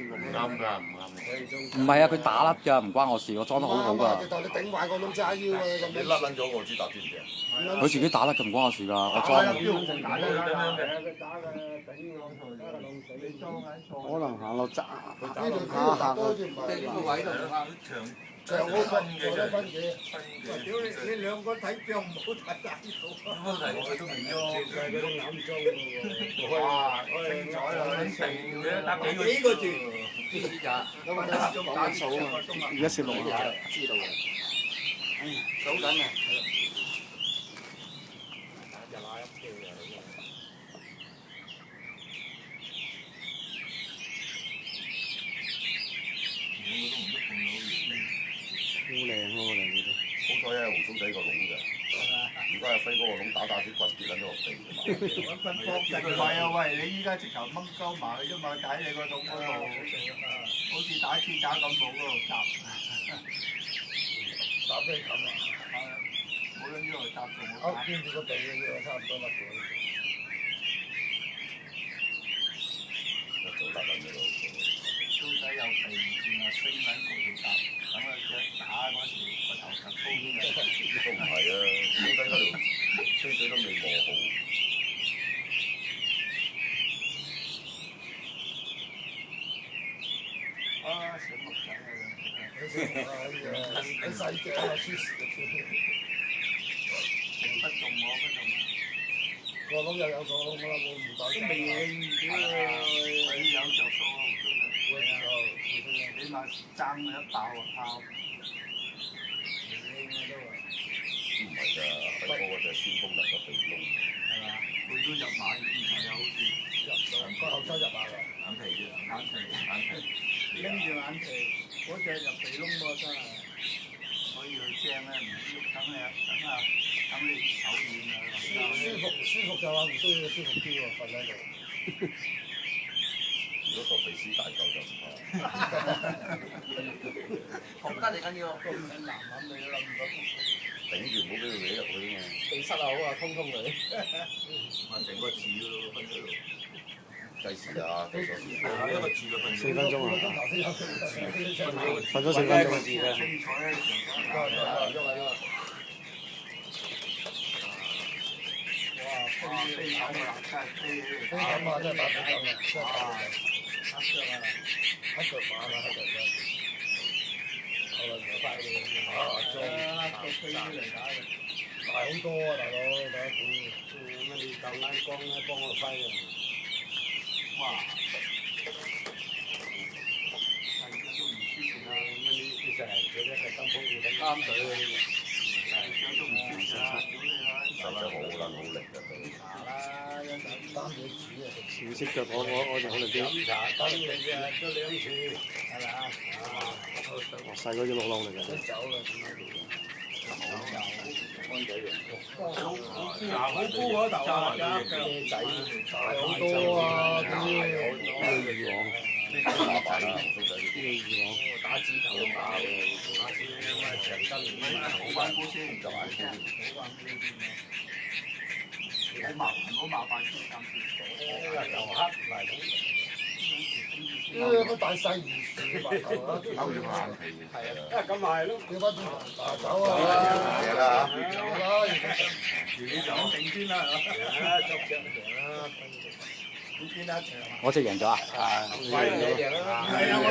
啱㗎，唔啱。唔係啊，佢打甩㗎，唔關我事，我裝得好好㗎。直頭你頂壞個窿揸腰啊！你甩撚咗我知搭知唔知啊？佢自己打甩㗎，唔關我事㗎，我裝。可能行落窄，呢條搭多好似唔係。呢個位度啊，長好分嘅啫。屌你兩個睇相唔好睇大佬啊！冇睇佢都未喐，佢都眼中喎。哇！精彩啊！定嘅搭幾個字？打數啊！而家攝錄啊！知道嘅。數緊啊！好靚喎，靚嗰啲。好彩啊，紅鬚仔個籠㗎。如果係輝哥個籠打支棍跌撚咗落地㗎嘛。唔係啊，喂！你依家直頭掹鳩埋佢啫嘛，喺你個籠嗰度，好似打鐵打咁冇嗰度搭。打飛咁啊！冇撚呢度搭仲我見住個地嘅啫，差唔多甩咗。一早甩撚咗咯。鬚仔有鼻轉啊，飛撚嗰條搭，咁啊隻打嗰時個頭就高啲嘅。都唔係啊，鬚仔嗰條鬚仔都未磨好。啊！醒目仔啊！你細隻啊，黐線嘅。不中我不中。個窿又有個窿啦，冇唔打。都未佢有着數啊！起碼爭佢一爆啊炮！唔係㗎，輝哥嗰隻先鋒入咗鼻窿。係嘛？佢都入馬耳係啊，好似入個後周入下㗎。眼皮啫，眼皮拎住眼皮，嗰隻入鼻窿喎真係，所以佢驚咧，唔喐等你手軟啊！舒服就話唔需要舒服啲喎，瞓喺度。如果個鼻屎大嚿就唔怕。學得你緊要，男人你都諗唔到。頂住唔好俾佢搲入去啊嘛。鼻塞啊好啊，通佢。咪成個字咯，分咗。計時啊，計咗時。一個字就分4分鐘啊！瞓咗4分鐘。精彩啊！哇！飛狗啊，真係飛起嚟！飛咁啊，真係打飛咁啊，真係打飛咁。黑腳啊！黑腳馬啦，黑腳真係。好啦，就快啲啊！黑腳飛出嚟打嘅。大好多啊，大佬，大家估。乜你夠眼光咧，幫我揮啊！哇！大家都唔舒服啦，乜你成日做一個金鋪要啱隊嗰啲，大家都唔舒服啦，屌你啦！手真係好撚好力㗎佢。茶啦，一陣擔嘢煮啊！潮式腳我就可能啲。飲茶燈嚟嘅，都2次，係咪啊？細嗰啲落嚟嘅。都走啦，好高嗰頭啊！大好多啊！以往麻煩啦，紅鬚仔呢啲。以往。打指頭打嘅，打指咁啊長針，好玩高先，就眼睛。好玩高先，好麻煩先，暫時。又黑嚟個大細魚樹白頭啊！勾住個眼皮。係啊。咁咪係咯。調翻轉頭，嗱走啊！嘢啦走啦！你就定先啦，係嘛？捉隻啊！邊一場啊？我隻贏咗啊！係啊！